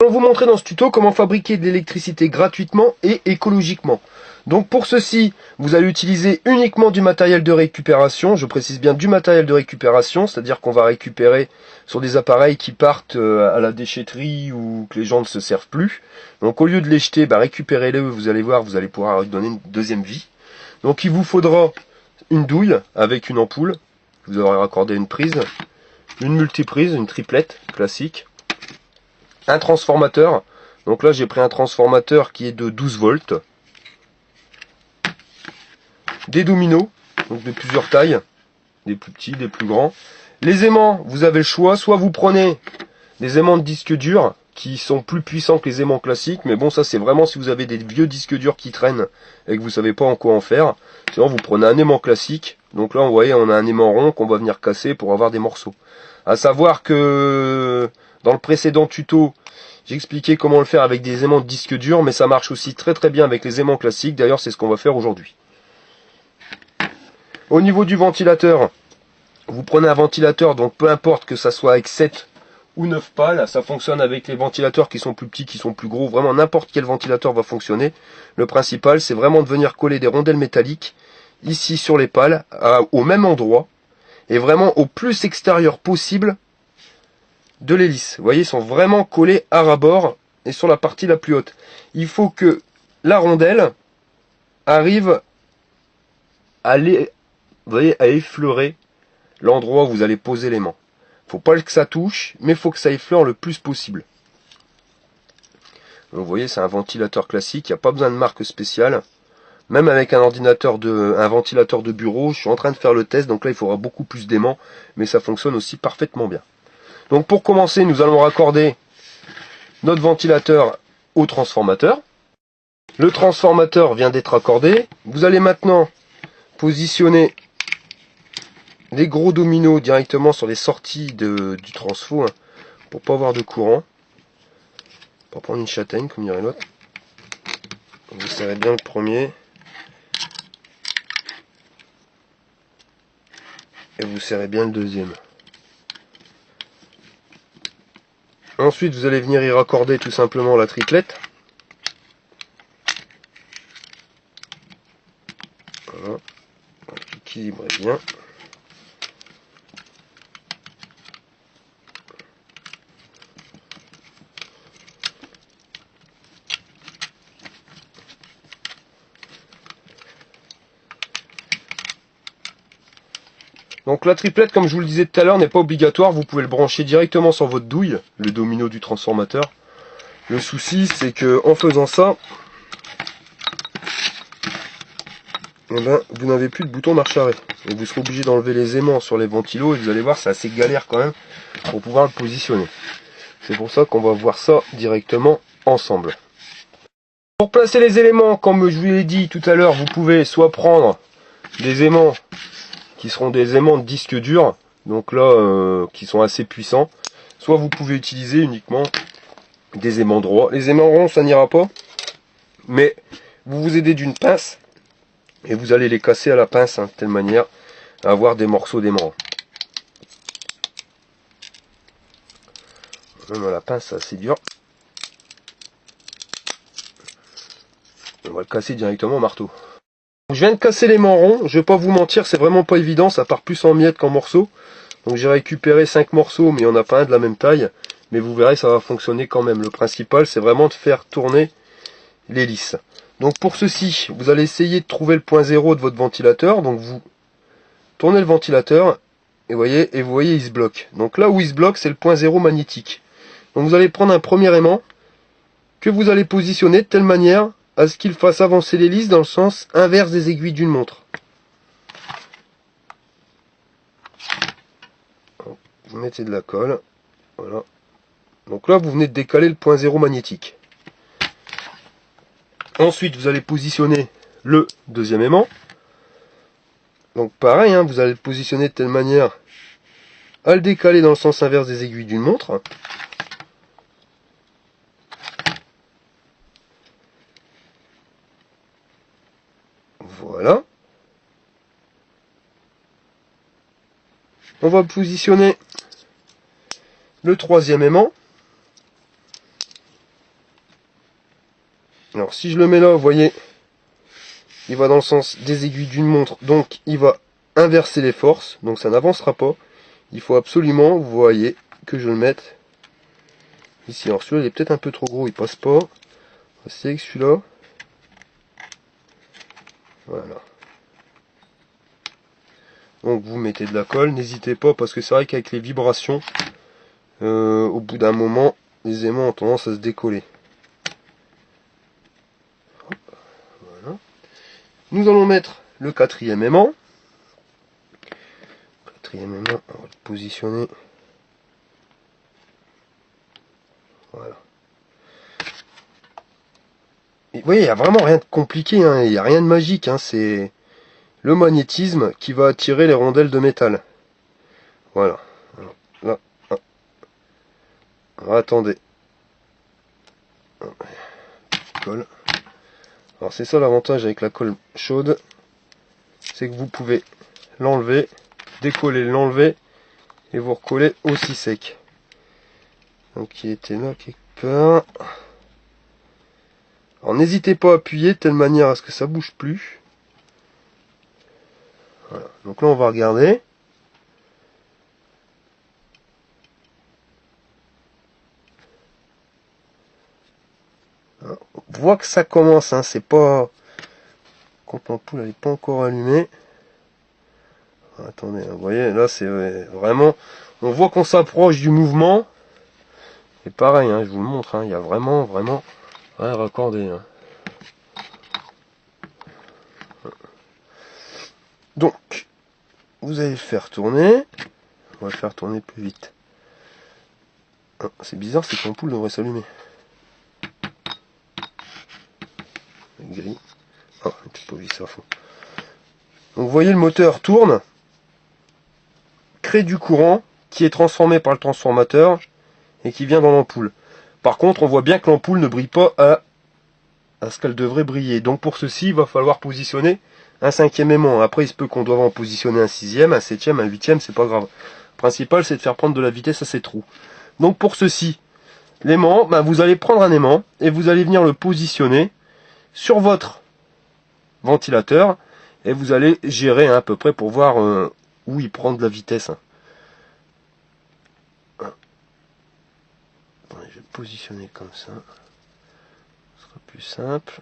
Je vais vous montrer dans ce tuto comment fabriquer de l'électricité gratuitement et écologiquement. Donc pour ceci, vous allez utiliser uniquement du matériel de récupération. Je précise bien du matériel de récupération, c'est-à-dire qu'on va récupérer sur des appareils qui partent à la déchetterie ou que les gens ne se servent plus. Donc au lieu de les jeter, récupérez-les, vous allez voir, vous allez pouvoir leur donner une deuxième vie. Donc il vous faudra une douille avec une ampoule. Vous aurez raccordé une prise, une multiprise, une triplette classique. Un transformateur, donc là j'ai pris un transformateur qui est de 12 volts, des dominos, donc de plusieurs tailles, des plus petits, des plus grands. Les aimants, vous avez le choix, soit vous prenez des aimants de disque dur qui sont plus puissants que les aimants classiques, mais bon ça c'est vraiment si vous avez des vieux disques durs qui traînent et que vous savez pas en quoi en faire. Sinon vous prenez un aimant classique, donc là vous voyez on a un aimant rond qu'on va venir casser pour avoir des morceaux. À savoir que dans le précédent tuto, j'expliquais comment le faire avec des aimants de disque dur, mais ça marche aussi très très bien avec les aimants classiques. D'ailleurs, c'est ce qu'on va faire aujourd'hui. Au niveau du ventilateur, vous prenez un ventilateur, donc peu importe que ça soit avec 7 ou 9 pales, ça fonctionne avec les ventilateurs qui sont plus petits, qui sont plus gros. Vraiment, n'importe quel ventilateur va fonctionner. Le principal, c'est vraiment de venir coller des rondelles métalliques ici sur les pales, au même endroit, et vraiment au plus extérieur possible de l'hélice. Vous voyez, ils sont vraiment collés à ras-bord et sur la partie la plus haute. Il faut que la rondelle arrive à, à effleurer l'endroit où vous allez poser l'aimant. Faut pas que ça touche, mais il faut que ça effleure le plus possible. Donc, vous voyez, c'est un ventilateur classique, il n'y a pas besoin de marque spéciale. Même avec un ventilateur de bureau, je suis en train de faire le test, donc là il faudra beaucoup plus d'aimants, mais ça fonctionne aussi parfaitement bien. Donc pour commencer, nous allons raccorder notre ventilateur au transformateur. Le transformateur vient d'être raccordé. Vous allez maintenant positionner les gros dominos directement sur les sorties du transfo, pour pas avoir de courant. Pour prendre une châtaigne, comme dirait l'autre. Vous serrez bien le premier. Et vous serrez bien le deuxième. Ensuite, vous allez venir y raccorder tout simplement la triplette. Voilà. Équilibrez bien. Donc la triplette, comme je vous le disais tout à l'heure, n'est pas obligatoire. Vous pouvez le brancher directement sur votre douille, le domino du transformateur. Le souci, c'est que en faisant ça, vous n'avez plus de bouton marche arrêt. Et vous serez obligé d'enlever les aimants sur les ventilos et vous allez voir, c'est assez galère quand même pour pouvoir le positionner. C'est pour ça qu'on va voir ça directement ensemble. Pour placer les éléments, comme je vous l'ai dit tout à l'heure, vous pouvez soit prendre des aimants qui seront des aimants de disque dur, donc là qui sont assez puissants, soit vous pouvez utiliser uniquement des aimants droits. Les aimants ronds ça n'ira pas, mais vous vous aidez d'une pince et vous allez les casser à la pince, de telle manière à avoir des morceaux d'aimants. Même à la pince c'est assez dur. On va le casser directement au marteau. Je viens de casser l'aimant rond, je vais pas vous mentir, c'est vraiment pas évident, ça part plus en miettes qu'en morceaux. Donc j'ai récupéré 5 morceaux, mais il n'y en a pas un de la même taille. Mais vous verrez, ça va fonctionner quand même. Le principal, c'est vraiment de faire tourner l'hélice. Donc pour ceci, vous allez essayer de trouver le point zéro de votre ventilateur. Donc vous tournez le ventilateur, et vous voyez, il se bloque. Donc là où il se bloque, c'est le point zéro magnétique. Donc vous allez prendre un premier aimant, que vous allez positionner de telle manière à ce qu'il fasse avancer l'hélice dans le sens inverse des aiguilles d'une montre. Vous mettez de la colle, voilà. Donc là, vous venez de décaler le point zéro magnétique. Ensuite, vous allez positionner le deuxième aimant. Donc pareil, vous allez le positionner de telle manière à le décaler dans le sens inverse des aiguilles d'une montre. Voilà. On va positionner le troisième aimant. Alors si je le mets là, vous voyez, il va dans le sens des aiguilles d'une montre, donc il va inverser les forces, donc ça n'avancera pas. Il faut absolument, vous voyez, que je le mette ici. Alors celui-là il est peut-être un peu trop gros, il passe pas. On va essayer avec celui-là. Voilà. Donc vous mettez de la colle, n'hésitez pas, parce que c'est vrai qu'avec les vibrations, au bout d'un moment, les aimants ont tendance à se décoller. Voilà. Nous allons mettre le quatrième aimant. Quatrième aimant, on va le positionner. Voilà. Et vous voyez, il n'y a vraiment rien de compliqué, hein, il n'y a rien de magique, hein, c'est le magnétisme qui va attirer les rondelles de métal. Voilà. Alors, là, alors, attendez. Colle. Alors c'est ça l'avantage avec la colle chaude, c'est que vous pouvez l'enlever, décoller, l'enlever, et vous recoller aussi sec. Donc il était là quelque part. Alors n'hésitez pas à appuyer de telle manière à ce que ça bouge plus. Voilà. Donc là on va regarder. On voit que ça commence, hein, c'est pas... Quand l'ampoule elle n'est pas encore allumée. Attendez, vous voyez, là c'est vraiment... On voit qu'on s'approche du mouvement. Et pareil, hein, je vous le montre, hein, il y a vraiment rien raccordé. Hein. Donc, vous allez le faire tourner. On va le faire tourner plus vite. Ah, c'est bizarre, c'est que l'ampoule devrait s'allumer. Gris. Ah, j'ai pas vu ça à fond. Donc vous voyez, le moteur tourne, crée du courant qui est transformé par le transformateur et qui vient dans l'ampoule. Par contre, on voit bien que l'ampoule ne brille pas à ce qu'elle devrait briller. Donc pour ceci, il va falloir positionner un cinquième aimant. Après, il se peut qu'on doive en positionner un sixième, un septième, un huitième, c'est pas grave. Le principal, c'est de faire prendre de la vitesse à ces trous. Donc pour ceci, l'aimant, vous allez prendre un aimant et vous allez venir le positionner sur votre ventilateur et vous allez gérer à peu près pour voir où il prend de la vitesse. Attendez, je vais positionner comme ça. Ce sera plus simple.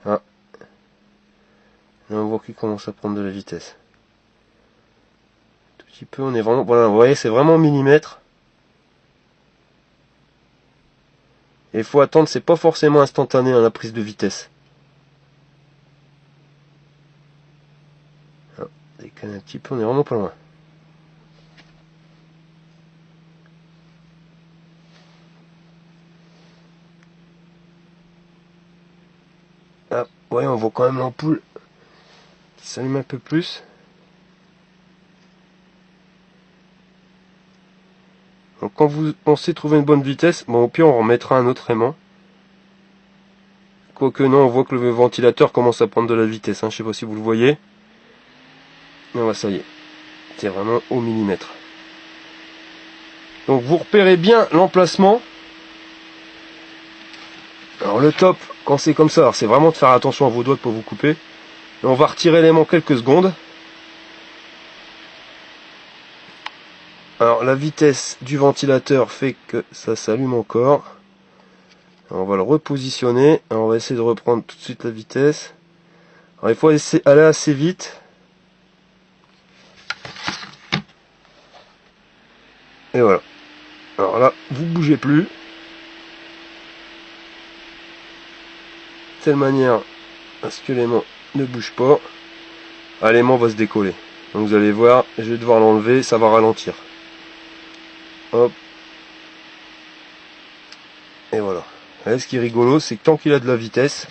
Ah. Là, on voit qu'il commence à prendre de la vitesse. Un tout petit peu, on est vraiment... Voilà, vous voyez, c'est vraiment millimètre. Et il faut attendre, c'est pas forcément instantané à la prise de vitesse. Ah, décale un petit peu, on est vraiment pas loin. Ah, ouais, on voit quand même l'ampoule qui s'allume un peu plus. Donc quand vous pensez trouver une bonne vitesse, bon, au pire on remettra un autre aimant. Quoique non, on voit que le ventilateur commence à prendre de la vitesse, hein. Je sais pas si vous le voyez. Mais voilà, ça y est, c'est vraiment au millimètre. Donc vous repérez bien l'emplacement. Alors le top, quand c'est comme ça, c'est vraiment de faire attention à vos doigts de ne pas vous couper. Et on va retirer l'aimant quelques secondes. Alors la vitesse du ventilateur fait que ça s'allume encore. Alors, on va le repositionner. Alors, on va essayer de reprendre tout de suite la vitesse. Alors il faut aller assez vite. Et voilà. Alors là, vous bougez plus. De telle manière à ce que l'aimant ne bouge pas. Ah, l'aimant va se décoller. Donc vous allez voir, je vais devoir l'enlever, ça va ralentir. Hop. Et voilà. Et ce qui est rigolo, c'est que tant qu'il a de la vitesse,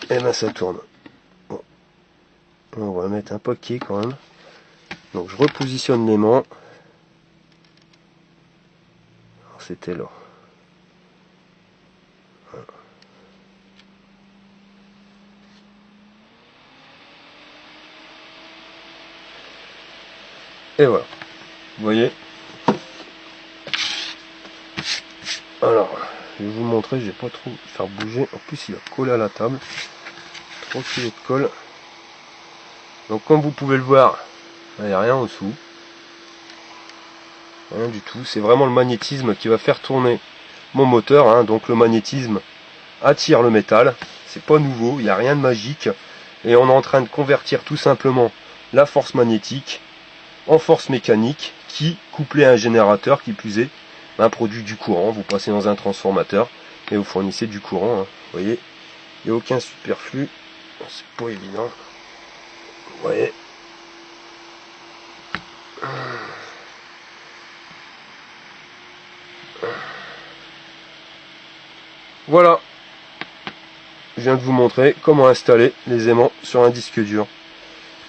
et ben ça tourne. Bon. On va mettre un paquet quand même. Donc je repositionne l'aimant. C'était là. Voilà. Et voilà. Vous voyez. Alors, je vais vous montrer, je vais pas trop faire bouger. En plus, il a collé à la table. 3 kg de colle. Donc, comme vous pouvez le voir, il n'y a rien en dessous. Rien du tout. C'est vraiment le magnétisme qui va faire tourner mon moteur. Hein. Donc, le magnétisme attire le métal. C'est pas nouveau, il n'y a rien de magique. Et on est en train de convertir tout simplement la force magnétique en force mécanique qui, couplée à un générateur qui plus est, produit du courant. Vous passez dans un transformateur et vous fournissez du courant. Hein. Vous voyez, il n'y a aucun superflu. C'est pas évident. Vous voyez. Voilà. Je viens de vous montrer comment installer les aimants sur un disque dur.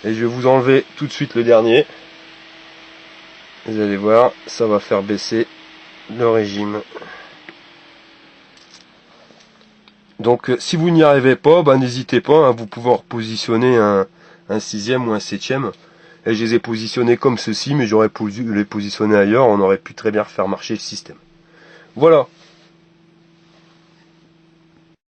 Et je vais vous enlever tout de suite le dernier. Vous allez voir, ça va faire baisser le régime. Donc si vous n'y arrivez pas, n'hésitez pas, hein, vous pouvez repositionner un 6e ou un 7e. Et je les ai positionnés comme ceci, mais j'aurais pu les positionner ailleurs, on aurait pu très bien faire marcher le système. Voilà.